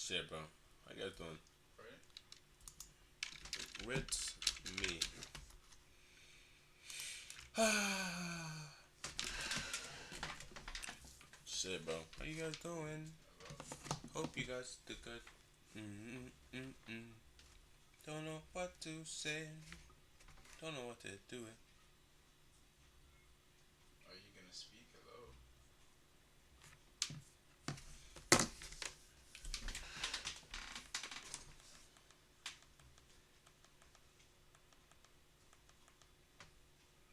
Shit, bro. How you guys doing? With me. Shit, bro. How you guys doing? Hope you guys did good. Don't know what to say. Don't know what to do. Are you gonna speak? Hello?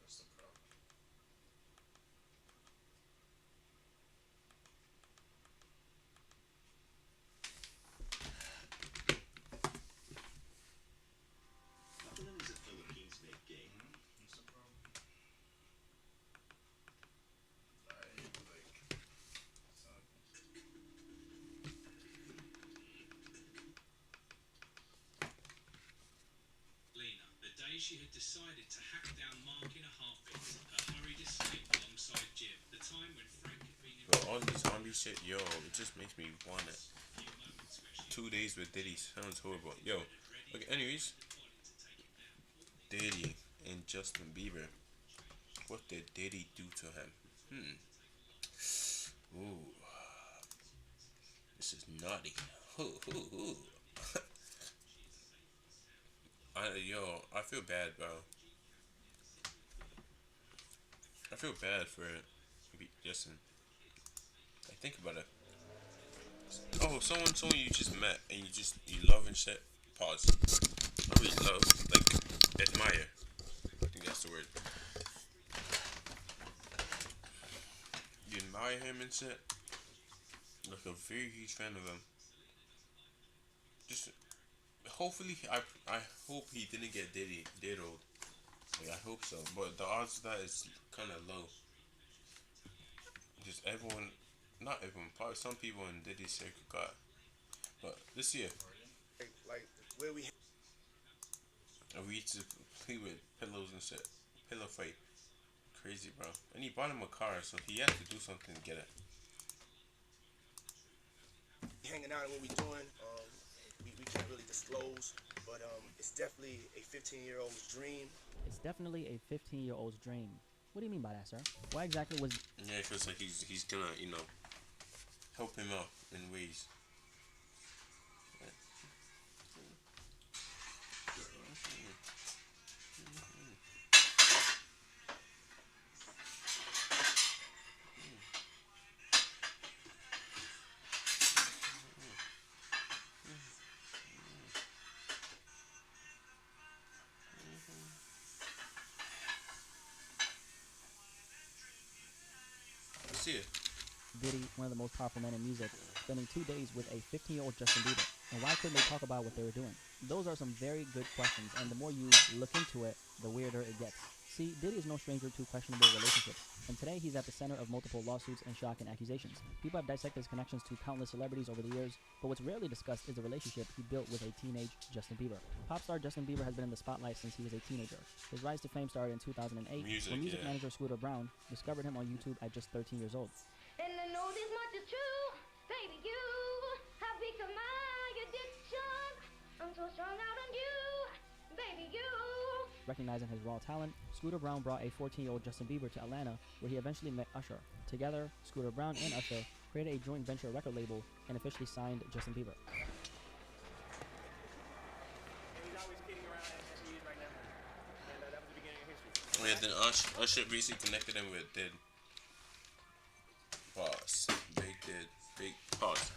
What's the problem? What's the problem? Lena, the day she had decided to hack down Mark in a heartbeat, her hurried escape alongside Jim, the time when Frank had been in Bro, all this zombie shit, yo, it just makes me want it. few moments where she 2 days with Diddy sounds horrible. Yo, okay, anyways, the body to take him down. Diddy and Justin Bieber. What did Diddy do to him? Ooh, this is naughty. Ooh. I feel bad, bro. I feel bad for Justin. I think about it. Oh, someone you just met and you love and shit. Pause. Not really love, like admire. I think that's the word. You admire him and shit. Like a very huge fan of him. Just hopefully, I hope he didn't get diddled. Like, I hope so, but the odds of that is kind of low. Just everyone, not everyone, probably some people in Diddy's circle got. But this year, Like where we we used to play with pillows and shit. Pillow fight. Crazy, bro. And he bought him a car, so he had to do something to get it. hanging out and what we doing, we can't really disclose, but it's definitely a 15-year-old's dream. It's definitely a 15-year-old's dream. What do you mean by that, sir? Why exactly was Yeah, because like he's gonna help him out in ways. Let's see it. Diddy one of the most powerful men in music, spending 2 days with a 15-year-old Justin Bieber? And why couldn't they talk about what they were doing? Those are some very good questions, and the more you look into it, the weirder it gets. See, Diddy is no stranger to questionable relationships, and today he's at the center of multiple lawsuits and shocking accusations. People have dissected his connections to countless celebrities over the years, but what's rarely discussed is the relationship he built with a teenage Justin Bieber. Pop star Justin Bieber has been in the spotlight since he was a teenager. His rise to fame started in 2008 Music, when music yeah. manager Scooter Brown discovered him on YouTube at just 13 years old. And I know this much is true, baby, you have become my addiction. I'm so strung out on you, baby, you. Recognizing his raw talent, Scooter Brown brought a 14-year-old Justin Bieber to Atlanta, where he eventually met Usher. Together, Scooter Brown and Usher created a joint venture record label and officially signed Justin Bieber. And he's always kidding around as he is right now. And that was the beginning of history. Oh, yeah, then Usher basically connected him with Did. Pause. Big pause.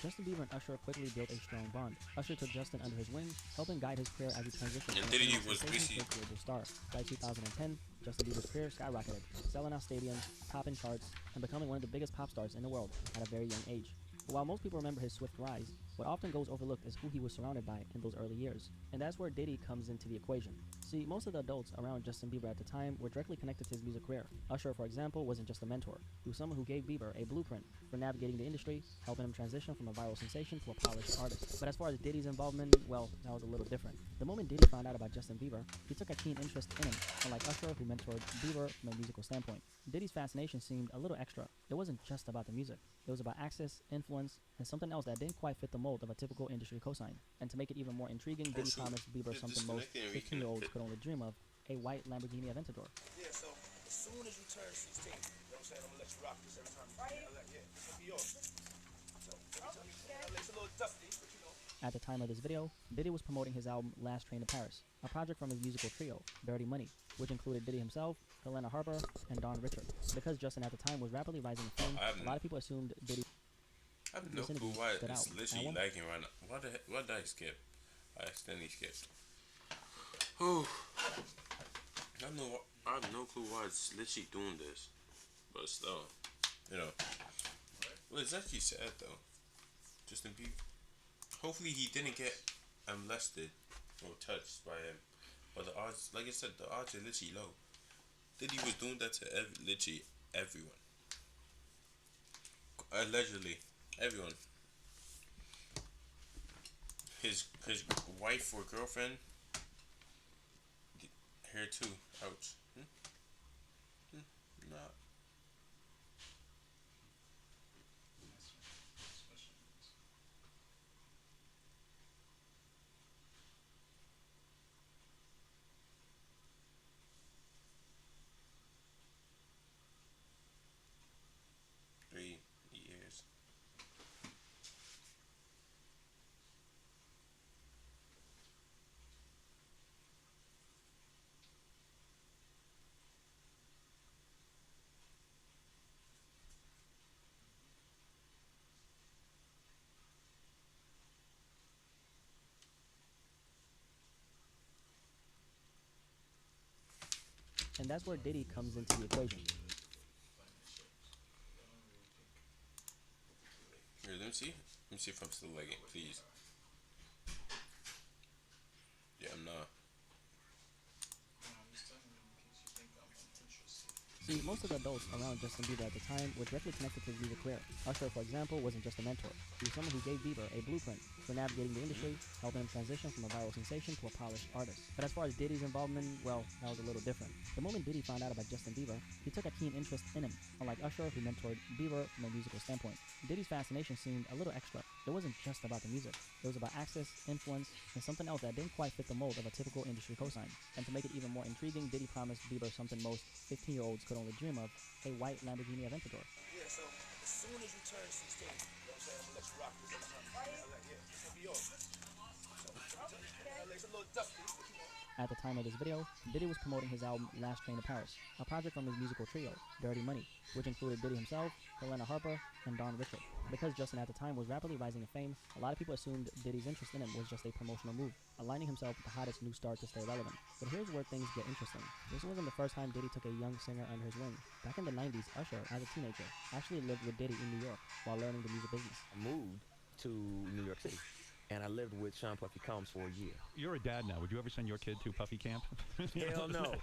Justin Bieber and Usher quickly built a strong bond. Usher took Justin under his wing, helping guide his career as he transitioned And from Diddy a famous was sensation basically- to a global star. By 2010, Justin Bieber's career skyrocketed, selling out stadiums, topping charts, and becoming one of the biggest pop stars in the world at a very young age. But while most people remember his swift rise, What often goes overlooked is who he was surrounded by in those early years, and that's where Diddy comes into the equation. See, most of the adults around Justin Bieber at the time were directly connected to his music career. Usher, for example, wasn't just a mentor. He was someone who gave Bieber a blueprint for navigating the industry, helping him transition from a viral sensation to a polished artist. But as far as Diddy's involvement, well, that was a little different. The moment Diddy found out about Justin Bieber, he took a keen interest in him, unlike Usher, who mentored Bieber from a musical standpoint. Diddy's fascination seemed a little extra. It wasn't just about the music. It was about access, influence, and something else that didn't quite fit the mold of a typical industry cosign. And to make it even more intriguing, Diddy promised Bieber something most 15-year-olds could only dream of, a white Lamborghini Aventador. Yeah, so as soon as you turn 16, you know what I'm saying? I'm gonna let you rock this every time. Yeah, it's gonna be yours. So every time it's a little dusty, but you know. At the time of this video, Diddy was promoting his album Last Train to Paris, a project from his musical trio, Dirty Money, which included Diddy himself, Helena Harper, and Don Richard. Because Justin at the time was rapidly rising in fame, a lot of people assumed Diddy I have no clue why it's literally lagging right now. What did I skip? I accidentally skipped. Oh, I have no clue why it's literally doing this. But still, you know. Well, it's actually sad though. Justin Bieber. Hopefully he didn't get molested or touched by him. But the odds, like I said, the odds are literally low. Diddy was doing that to literally everyone. Allegedly, everyone. His wife or girlfriend. Here too. Ouch. Nah. Years. And that's where Diddy comes into the equation. Here, let me see. Let me see if I'm still lagging, please. Yeah, I'm not. See, most of the adults around Justin Bieber at the time were directly connected to his music career. Usher, for example, wasn't just a mentor. He was someone who gave Bieber a blueprint for navigating the industry, helping him transition from a viral sensation to a polished artist. But as far as Diddy's involvement, well, that was a little different. The moment Diddy found out about Justin Bieber, he took a keen interest in him, unlike Usher, who mentored Bieber from a musical standpoint. Diddy's fascination seemed a little extra. It wasn't just about the music. It was about access, influence, and something else that didn't quite fit the mold of a typical industry cosign. And to make it even more intriguing, Diddy promised Bieber something most 15-year-olds could only dream of, a white Lamborghini Aventador. Yeah, so as soon as you turn 16, you know what I'm saying? I'm gonna let you rock this every time. Yeah, it's gonna be yours. So every time it's a little dusty, but you know. At the time of this video, Diddy was promoting his album Last Train to Paris, a project from his musical trio, Dirty Money, which included Diddy himself, Helena Harper, and Don Richard. Because Justin at the time was rapidly rising in fame, a lot of people assumed Diddy's interest in him was just a promotional move, aligning himself with the hottest new star to stay relevant. But here's where things get interesting. This wasn't the first time Diddy took a young singer under his wing. Back in the 90s, Usher, as a teenager, actually lived with Diddy in New York while learning the music business. I moved to New York City, and I lived with Sean Puffy Combs for a year. You're a dad now. Would you ever send your kid to Puffy Camp? Hell no.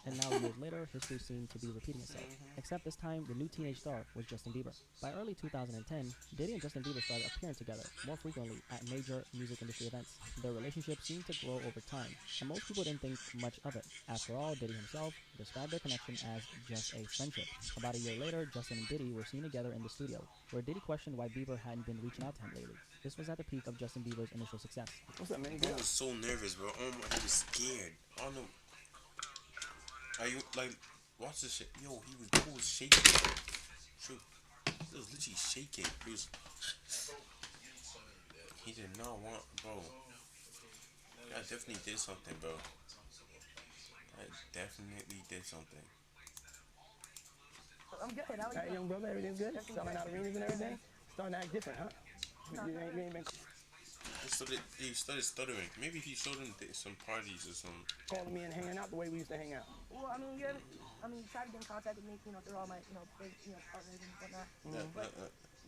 And now, years later, history seemed to be repeating itself. Except this time, the new teenage star was Justin Bieber. By early 2010, Diddy and Justin Bieber started appearing together more frequently at major music industry events. Their relationship seemed to grow over time, and most people didn't think much of it. After all, Diddy himself described their connection as just a friendship. About a year later, Justin and Diddy were seen together in the studio, where Diddy questioned why Bieber hadn't been reaching out to him lately. This was at the peak of Justin Bieber's initial success. What's up, man? Bro was so nervous, bro. Oh my, he was scared. I don't know. Are you like, watch this shit? Yo, he was shaking. True. He was literally shaking. He did not want, bro. I definitely did something, bro. I definitely did something. I'm good. How are you? Young brother, everything's good? Selling out arenas and everything? Starting to act different, huh? You ain't been He started stuttering. Maybe he showed him some parties or some. calling me and hanging out the way we used to hang out. Well, I mean, you tried to get in contact with me, through all my, big, partners and whatnot. But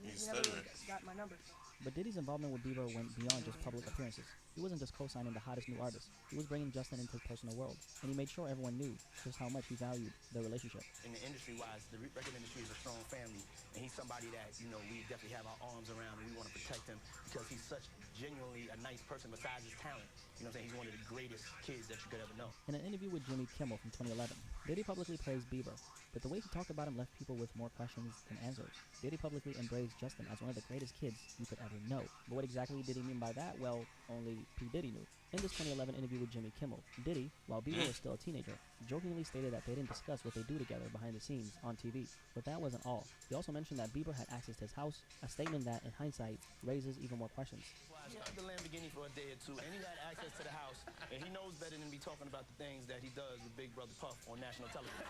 He's never stuttering. got my numbers. But Diddy's involvement with Bieber went beyond just public appearances. He wasn't just co-signing the hottest new artist. He was bringing Justin into his personal world, and he made sure everyone knew just how much he valued their relationship. In the industry-wise, the record industry is a strong family, and he's somebody that, you know, we definitely have our arms around, and we want to protect him because he's such genuinely a nice person besides his talent. You know what I'm saying? He's one of the greatest kids that you could ever know. In an interview with Jimmy Kimmel from 2011, Diddy publicly praised Bieber, but the way he talked about him left people with more questions than answers. Diddy publicly embraced Justin as one of the greatest kids you could ever know. But what exactly did he mean by that? Well, only P. Diddy knew. In this 2011 interview with Jimmy Kimmel, Diddy, while Bieber was still a teenager, jokingly stated that they didn't discuss what they do together behind the scenes on TV. But that wasn't all. He also mentioned that Bieber had access to his house, a statement that, in hindsight, raises even more questions. He had the Lamborghini for a day or two, and he had access to the house, and he knows better than me talking about the things that he does with Big Brother Puff on national television.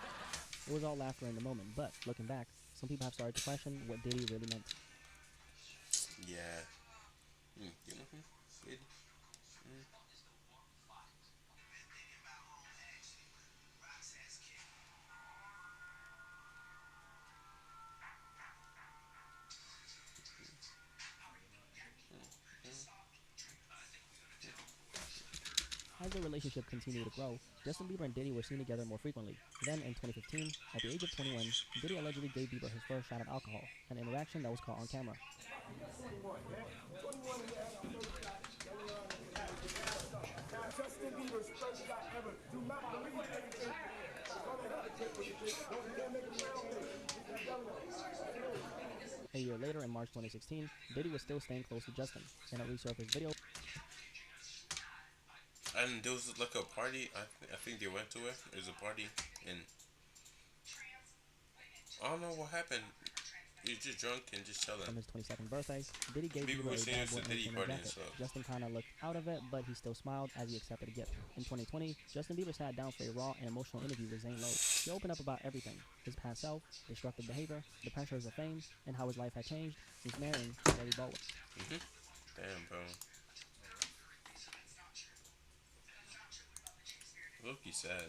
It was all laughter in the moment, but looking back, some people have started to question what Diddy really meant. Yeah. You know him? Diddy? As their relationship continued to grow, Justin Bieber and Diddy were seen together more frequently. Then, in 2015, at the age of 21, Diddy allegedly gave Bieber his first shot of alcohol, an interaction that was caught on camera. Justin Bieber's first shot ever. Do not believe anything. A year later, in March 2016, Diddy was still staying close to Justin. In a resurfaced video, And there was like a party. I think they went to it. It was a party, and I don't know what happened. He was just drunk and just chilling. from his 22nd birthday, Diddy gave Bieber Bieber was a saying bad it's boy a Diddy entertainment party and jacket. stuff. Justin kind of looked out of it, but he still smiled as he accepted a gift. In 2020, Justin Bieber sat down for a raw and emotional interview with Zane Lowe. He opened up about everything: his past self, destructive behavior, the pressures of fame, and how his life had changed since marrying Lady Bowler. Damn, bro. Look, sad.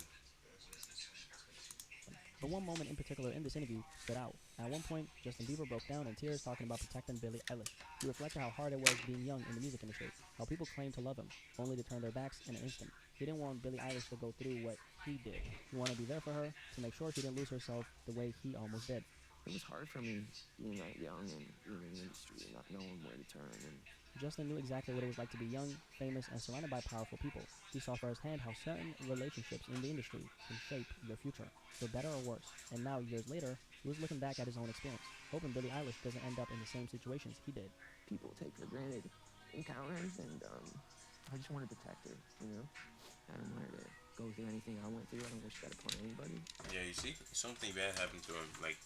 But one moment in particular in this interview stood out. At one point, Justin Bieber broke down in tears talking about protecting Billie Eilish. He reflected how hard it was being young in the music industry, how people claimed to love him, only to turn their backs in an instant. He didn't want Billie Eilish to go through what he did. He wanted to be there for her, to make sure she didn't lose herself the way he almost did. It was hard for me being that young and being in the industry and not knowing where to turn. And Justin knew exactly what it was like to be young, famous, and surrounded by powerful people. He saw firsthand how certain relationships in the industry can shape your future, for better or worse. And now, years later, he was looking back at his own experience, hoping Billie Eilish doesn't end up in the same situations he did. people take for granted encounters, and I just want to protect her, you know? I don't want her to go through anything I went through. I don't wish that upon anybody. Yeah, you see, something bad happened to him. Like,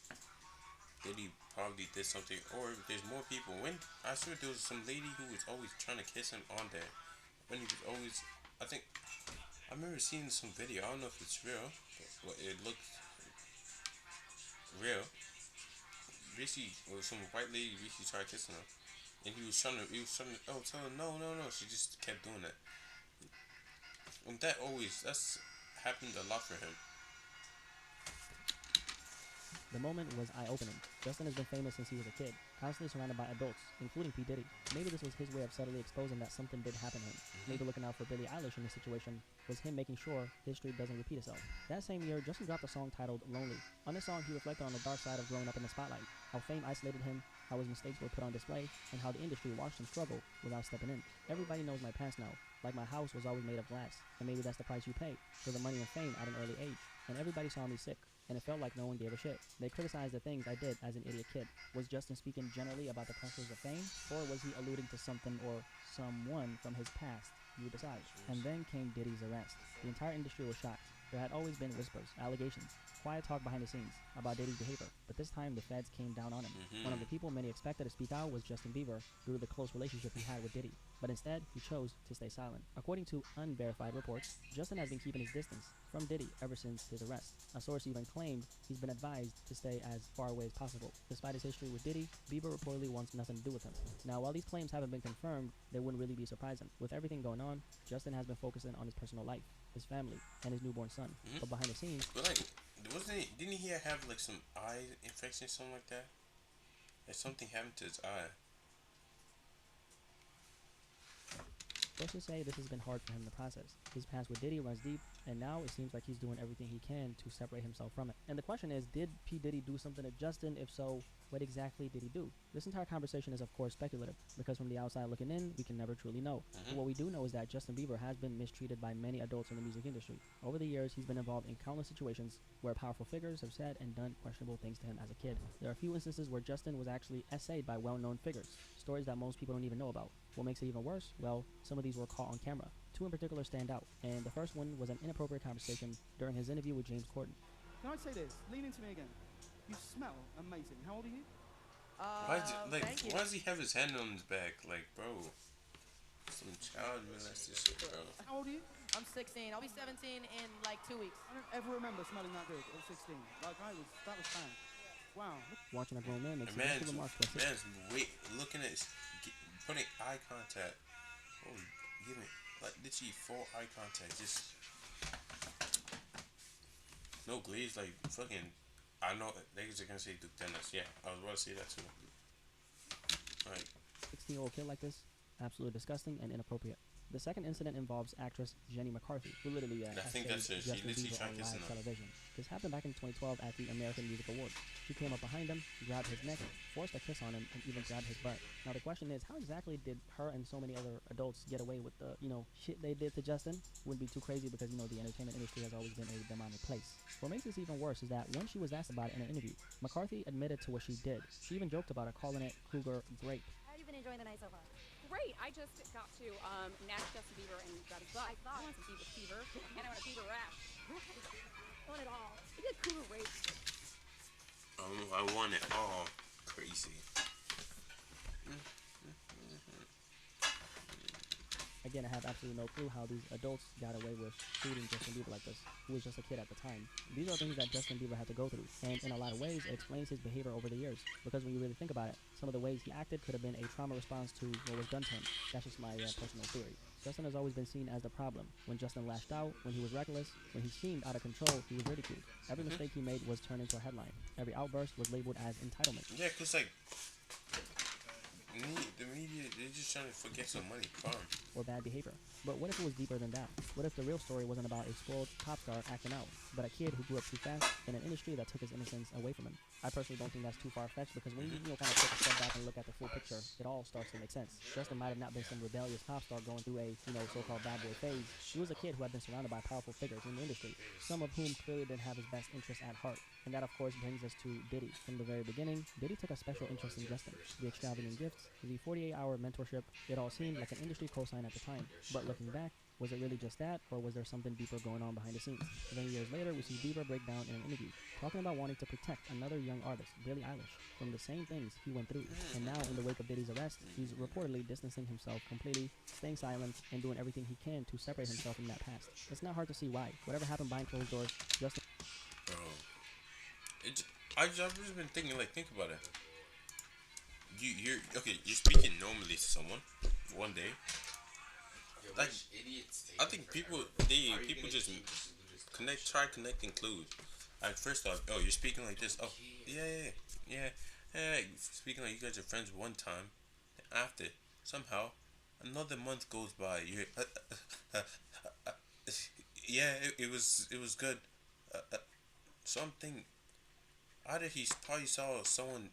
Diddy probably did something, or there's more people. When I swear there was some lady who was always trying to kiss him on there. When he was always, I remember seeing some video. I don't know if it's real, but it looked real. Basically, it was some white lady basically tried kissing him, and he was trying to, oh, tell her no. She just kept doing that. And that's happened a lot for him. The moment was eye-opening. Justin has been famous since he was a kid, constantly surrounded by adults, including P. Diddy. Maybe this was his way of subtly exposing that something did happen to him. Maybe looking out for Billie Eilish in this situation was him making sure history doesn't repeat itself. That same year, Justin dropped a song titled Lonely. On this song, he reflected on the dark side of growing up in the spotlight, how fame isolated him, how his mistakes were put on display, and how the industry watched him struggle without stepping in. Everybody knows my past now, like my house was always made of glass, and maybe that's the price you pay for the money and fame at an early age. And everybody saw me sick, and it felt like no one gave a shit. They criticized the things I did as an idiot kid. Was Justin speaking generally about the pressures of fame, or was he alluding to something or someone from his past? You decide. And then came Diddy's arrest. The entire industry was shocked. There had always been whispers, allegations, quiet talk behind the scenes about Diddy's behavior, but this time the feds came down on him. One of the people many expected to speak out was Justin Bieber due to the close relationship he had with Diddy, but instead he chose to stay silent. According to unverified reports, Justin has been keeping his distance from Diddy ever since his arrest. A source even claimed he's been advised to stay as far away as possible. Despite his history with Diddy, Bieber reportedly wants nothing to do with him. Now, while these claims haven't been confirmed, they wouldn't really be surprising. With everything going on, Justin has been focusing on his personal life, his family, and his newborn son. But behind the scenes, But like, didn't he have like some eye infection, something like that? Like something happened to his eye. Sources say this has been hard for him to process. His past with Diddy runs deep, and now it seems like he's doing everything he can to separate himself from it. And the question is, did P. Diddy do something to Justin? If so, what exactly did he do? This entire conversation is of course speculative, because from the outside looking in, we can never truly know. But what we do know is that Justin Bieber has been mistreated by many adults in the music industry. Over the years, he's been involved in countless situations where powerful figures have said and done questionable things to him as a kid. There are a few instances where Justin was actually essayed by well-known figures, stories that most people don't even know about. What makes it even worse? Well, some of these were caught on camera. Two in particular stand out, and the first one was an inappropriate conversation during his interview with James Corden. Can I say this? Lean into me again. You smell amazing. How old are you? Why does he have his hand on his back? Like, bro, some child molested shit, bro. How old are you? I'm 16. I'll be 17 in like 2 weeks. I don't ever remember smelling that good at 16. Like that was fine. Wow. Watching a grown man make man's, some remarks to a man's looking at, putting eye contact. Oh, giving like literally full eye contact. Just no glaze. Like fucking. I know niggas are gonna say Duke Dennis. Yeah, I was about to say that too. Like 16-year-old kid like this, absolutely disgusting and inappropriate. The second incident involves actress Jenny McCarthy, who literally I think that's her. She Justin literally Bieber tried on kissing live him. television. This happened back in 2012 at the American Music Awards. She came up behind him, grabbed his neck, forced a kiss on him, and even grabbed his butt. Now the question is, how exactly did her and so many other adults get away with the, shit they did to Justin? Wouldn't be too crazy because, the entertainment industry has always been a demonic place. What makes this even worse is that when she was asked about it in an interview, McCarthy admitted to what she did. She even joked about it, calling it cougar grape. How have you been enjoying the night so far? Great. I just got to match Justin Bieber and grab his butt. I want some Bieber fever, and I want a Bieber rash. I want it all. We did cougar rape. I want it all. Crazy. Again, I have absolutely no clue how these adults got away with treating Justin Bieber like this, who was just a kid at the time. These are things that Justin Bieber had to go through, and in a lot of ways, it explains his behavior over the years. Because when you really think about it, some of the ways he acted could have been a trauma response to what was done to him. That's just my personal theory. Justin has always been seen as the problem. When Justin lashed out, when he was reckless, when he seemed out of control, he was ridiculed. Every mistake he made was turned into a headline. Every outburst was labeled as entitlement. Yeah, cause like the media, they're just trying to forget some money, or bad behavior. But what if it was deeper than that? What if the real story wasn't about a spoiled pop star acting out, but a kid who grew up too fast in an industry that took his innocence away from him? I personally don't think that's too far-fetched, because when you kind of take a step back and look at the full picture, it all starts to make sense. Justin might have not been some rebellious pop star going through a so-called bad boy phase. He was a kid who had been surrounded by powerful figures in the industry, some of whom clearly didn't have his best interests at heart. And that, of course, brings us to Diddy. From the very beginning, Diddy took a special interest in Justin. The extravagant gifts, the 48-hour mentorship, it all seemed like an industry cosign at the time. But looking back, was it really just that, or was there something deeper going on behind the scenes? Then years later, we see Bieber break down in an interview, talking about wanting to protect another young artist, Billie Eilish, from the same things he went through. And now, in the wake of Diddy's arrest, he's reportedly distancing himself completely, staying silent, and doing everything he can to separate himself from that past. It's not hard to see why. Whatever happened behind closed doors, Justin... I've just been thinking, think about it. You're speaking normally to someone one day. Like, I think people just try connecting clues. Like, first off, you're speaking like this. Oh, yeah. Speaking like you guys are friends one time. After, somehow, another month goes by. You're, yeah, it was good. Something. Either he probably saw someone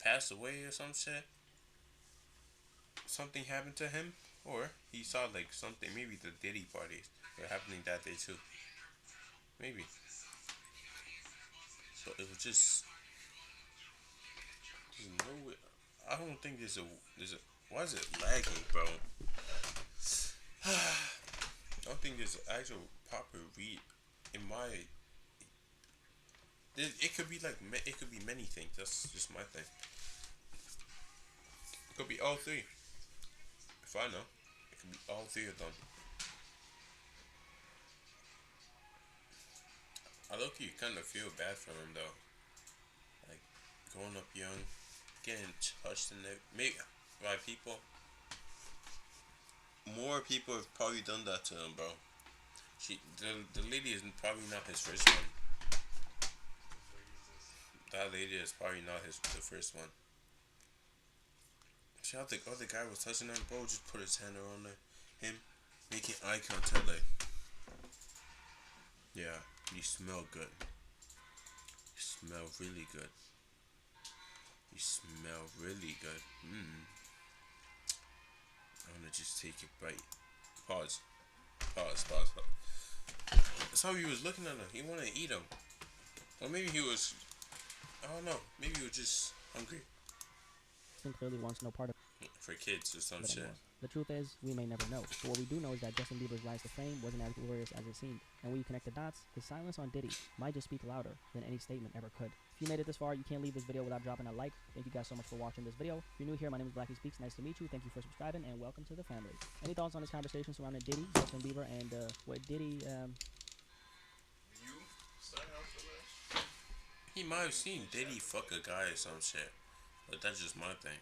pass away or some shit. Something happened to him, or he saw something. Maybe the Diddy parties were happening that day too. Maybe. So it was just. There's no way. I don't think there's a. Why is it lagging, bro? I don't think there's an actual proper read in my. It could be it could be many things. That's just my thing. It could be all three. If I know, it could be all three of them. I low-key kind of feel bad for him though. Like growing up young, getting touched in the maybe by people. More people have probably done that to him, bro. The lady is probably not his first one. That lady is probably not the first one. See how the other guy was touching him, bro? Just put his hand around him, making eye contact, like, yeah, you smell good. You smell really good. You smell really good. I'm gonna just take a bite. Pause. Pause. That's how he was looking at him. He wanted to eat him. Or maybe he was, I don't know. Maybe he was just hungry. Clearly wants no part of For kids or some it shit. anymore. The truth is, we may never know. But what we do know is that Justin Bieber's rise to fame wasn't as glorious as it seemed. And when you connect the dots, his silence on Diddy might just speak louder than any statement ever could. If you made it this far, you can't leave this video without dropping a like. Thank you guys so much for watching this video. If you're new here, my name is Blackie Speaks. Nice to meet you. Thank you for subscribing, and welcome to the family. Any thoughts on this conversation surrounding Diddy, Justin Bieber, and what Diddy, You starting off the list? He might have seen Diddy fuck a guy or some shit. But that's just my thing.